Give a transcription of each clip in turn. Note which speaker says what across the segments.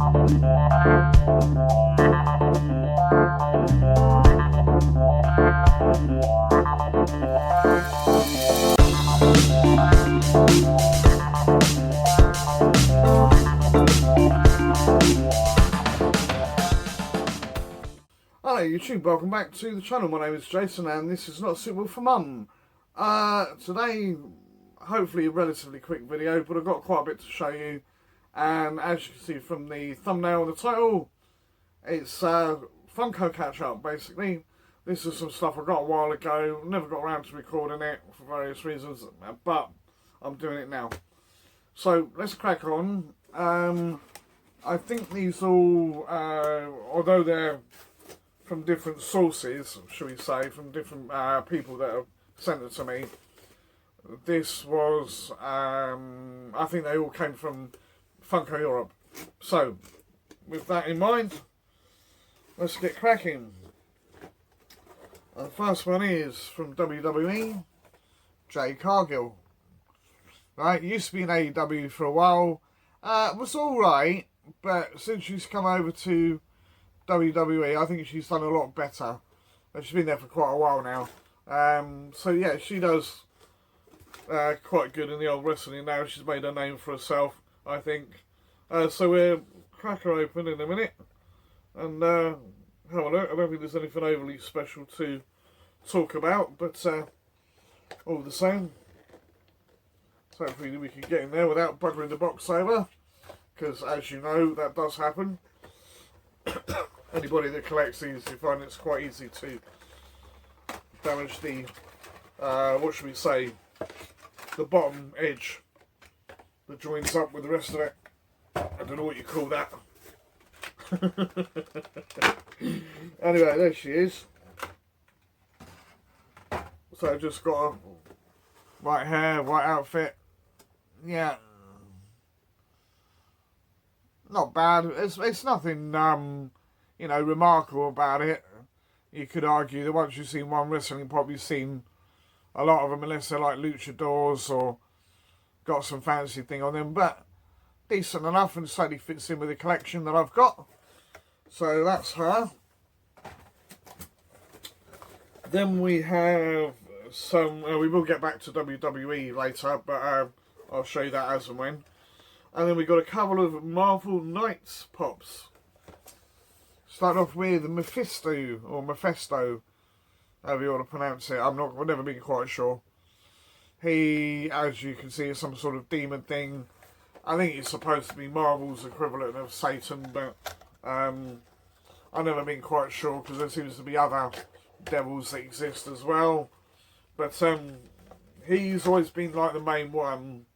Speaker 1: Hello YouTube, welcome back to the channel. My name is Jason and this is Not Suitable for Mum. Today, hopefully a relatively quick video, but I've got quite a bit to show you. And as you can see from the thumbnail and the title, it's Funko catch up basically. This is some stuff I got a while ago, never got around to recording it for various reasons, but I'm doing it now. So let's crack on. I think these all, although they're from different sources, shall we say, from different people that have sent it to me, this was, I think they all came from Funko Europe. So, with that in mind, let's get cracking. The first one is from WWE, Jade Cargill. Right, used to be in AEW for a while. It was alright, but since she's come over to WWE, I think she's done a lot better. She's been there for quite a while now. So yeah, she does quite good in the old wrestling now. She's made a name for herself, I think. So we'll crack her open in a minute and have a look. I don't think there's anything overly special to talk about, but all the same. So hopefully we can get in there without buggering the box over, because as you know, that does happen. Anybody that collects these, you find it's quite easy to damage the, what should we say, the bottom edge that joins up with the rest of it. I don't know what you call that. Anyway, there she is. So I've just got a white hair, white outfit. Yeah. Not bad. It's nothing, you know, remarkable about it. You could argue that once you've seen one wrestling pop, you've seen a lot of them, unless they're like luchadors or got some fancy thing on them. But decent enough and slightly fits in with the collection that I've got. So that's her. Then we have some, we will get back to WWE later, but I'll show you that as and when. And then we got a couple of Marvel Knights pops. Start off with Mephisto, or Mephisto, however you want to pronounce it. I've never been quite sure. He, as you can see, is some sort of demon thing. I think he's supposed to be Marvel's equivalent of Satan, but I've never been quite sure, because there seems to be other devils that exist as well. But he's always been like the main one.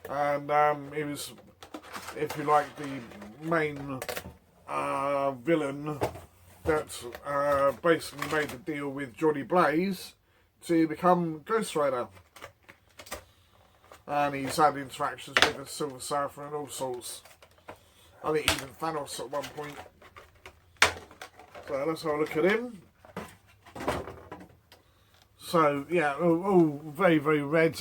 Speaker 1: And he was, if you like, the main villain that basically made the deal with Johnny Blaze to become Ghost Rider. And he's had interactions with the Silver Surfer and all sorts. I think even Thanos at one point. So let's have a look at him. So yeah, all very, very red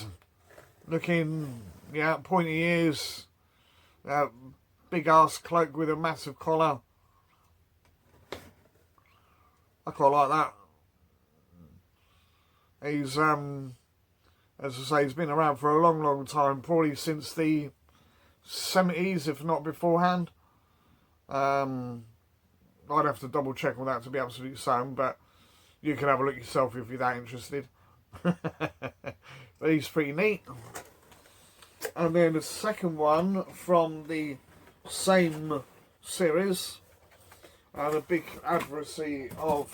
Speaker 1: looking. Yeah, pointy ears, big ass cloak with a massive collar. I quite like that. He's, as I say, he's been around for a long, long time, probably since the 70s, if not beforehand. I'd have to double check on that to be absolutely certain, but you can have a look yourself if you're that interested. But he's pretty neat. And then the second one from the same series, the big adversary of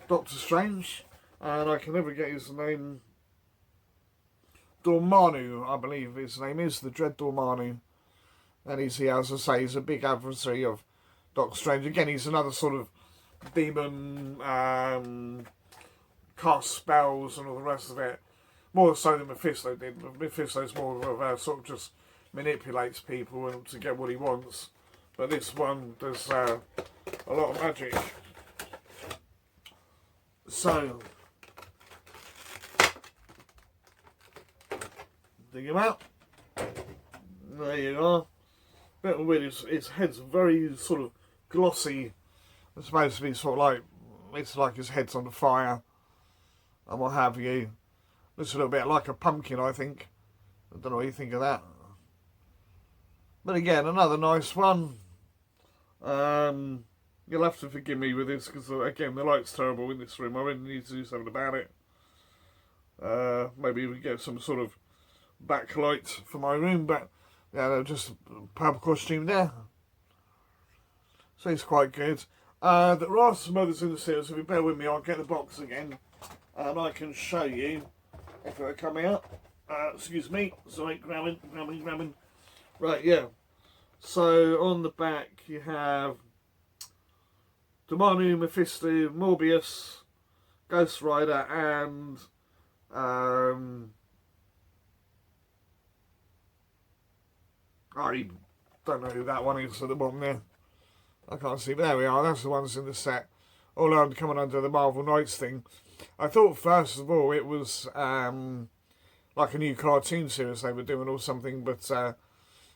Speaker 1: Doctor Strange, and I can never get his name, Dormammu, I believe his name is, the Dread Dormammu. And he's here, as I say, he's a big adversary of Doctor Strange. Again, he's another sort of demon, cast spells and all the rest of it. More so than Mephisto did. Mephisto's more of a sort of just manipulates people and to get what he wants. But this one does a lot of magic. So, dig him out. There you are. bit weird. His head's very sort of glossy. It's supposed to be sort of like, it's like his head's on fire and what have you. Looks a little bit like a pumpkin, I think. I don't know what you think of that. But again, another nice one. You'll have to forgive me with this because, again, the light's terrible in this room. I really need to do something about it. Maybe we get some sort of backlight for my room, but yeah, just purple costume there. So it's quite good. There are some others in the series. If you bear with me, I'll get the box again and I can show you if they're coming up. Excuse me. Sorry, grabbing. Right, yeah. So on the back you have Demonu, Mephisto, Morbius, Ghost Rider, and I don't know who that one is at the bottom there. I can't see, but there we are. That's the ones in the set. All coming under the Marvel Knights thing. I thought first of all it was like a new cartoon series they were doing or something, but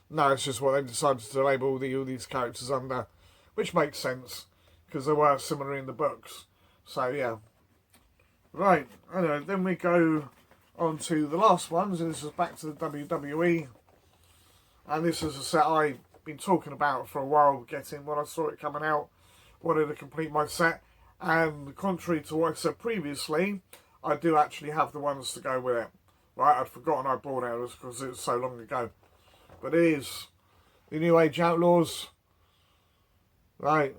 Speaker 1: no, it's just what they decided to label all these characters under, which makes sense because they were similar in the books. So yeah. Right, anyway, then we go on to the last ones, and this is back to the WWE. And this is a set I've been talking about for a while, getting when I saw it coming out, wanted to complete my set. And contrary to what I said previously, I do actually have the ones to go with it. Right, I'd forgotten I bought it because it was so long ago. But it is the New Age Outlaws, right,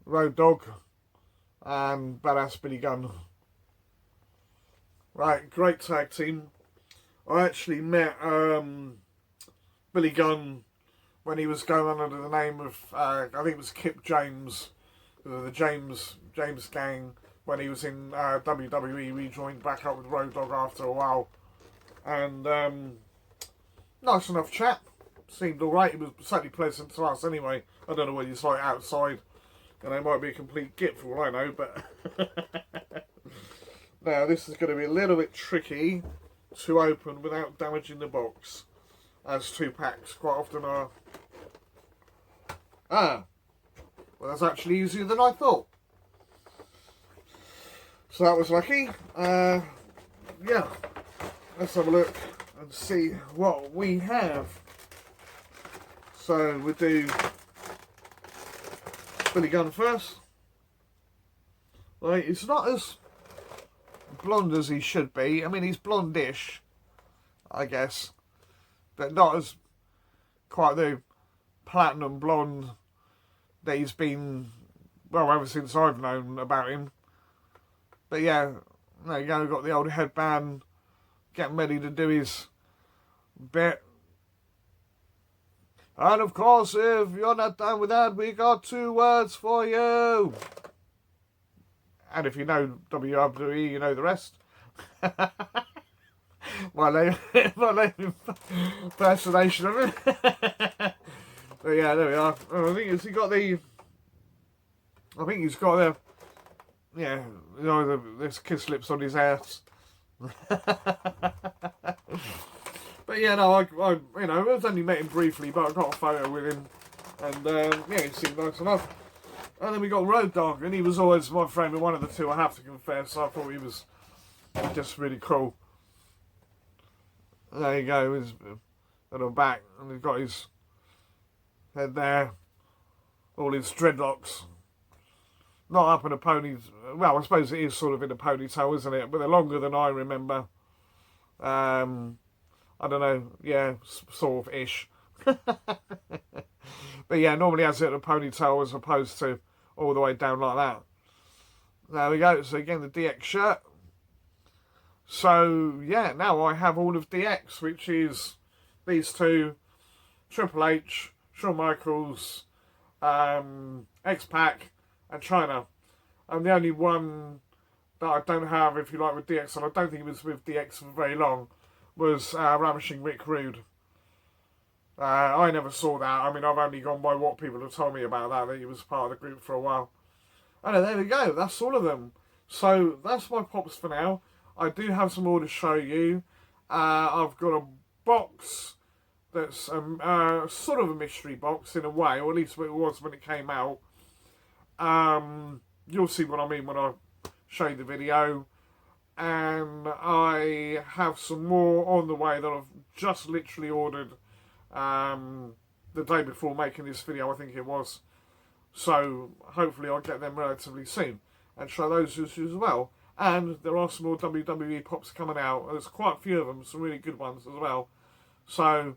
Speaker 1: Road Dogg, and Badass Billy Gunn. Right, great tag team. I actually met Billy Gunn when he was going under the name of, I think it was Kip James, the James Gang, when he was in WWE, rejoined back up with Road Dogg after a while. And nice enough chap, seemed alright, he was certainly pleasant to us anyway. I don't know what he's like outside, and they might be a complete git for all I know, but now this is going to be a little bit tricky to open without damaging the box, as 2 packs quite often are. Well, that's actually easier than I thought. So that was lucky. Yeah, let's have a look and see what we have. So we'll do Billy Gunn first. Right, it's not as blonde as he should be. I mean, he's blondish, I guess, but not as quite the platinum blonde that he's been, well, ever since I've known about him. But yeah, there you go, got the old headband, getting ready to do his bit. And of course, if you're not done with that, we got 2 words for you. And if you know WWE, you know the rest. my name impersonation of it. But yeah, there we are. I think he's got the, yeah, you know, there's kiss lips on his ass. But yeah, no, I you know, I was only met him briefly, but I got a photo with him, and yeah, he seemed nice enough. And then we got Road Dogg, and he was always my favourite one of the 2, I have to confess. I thought he was just really cool. There you go, his little back, and he's got his head there, all his dreadlocks. Not up in a pony, well, I suppose it is sort of in a ponytail, isn't it? But they're longer than I remember. I don't know, yeah, sort of ish. But yeah, normally has it in a ponytail as opposed to all the way down like that. There we go, so again the DX shirt. So yeah, now I have all of DX, which is these 2, Triple H, Shawn Michaels, X-Pac, and China. And the only one that I don't have, if you like, with DX, and I don't think it was with DX for very long, was Ravishing Rick Rude. I never saw that. I mean, I've only gone by what people have told me about that he was part of the group for a while. And there we go, that's all of them. So that's my pops for now. I do have some more to show you. I've got a box that's sort of a mystery box in a way, or at least it was when it came out. You'll see what I mean when I show you the video. And I have some more on the way that I've just literally ordered the day before making this video, I think it was. So hopefully I'll get them relatively soon and show those as well. And there are some more WWE pops coming out. There's quite a few of them, some really good ones as well. So I'm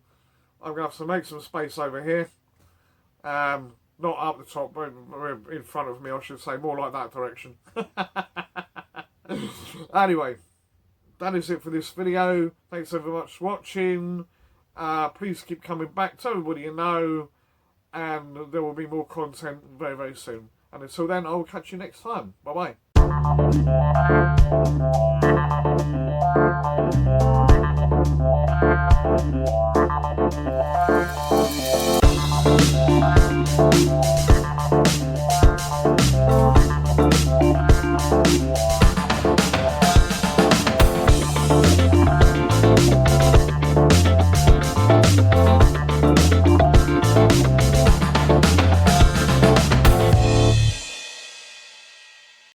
Speaker 1: going to have to make some space over here. Not up the top, but in front of me, I should say, more like that direction. Anyway, that is it for this video. Thanks so much for watching. Please keep coming back, tell everybody you know, and there will be more content very, very soon. And until then, I will catch you next time. Bye bye.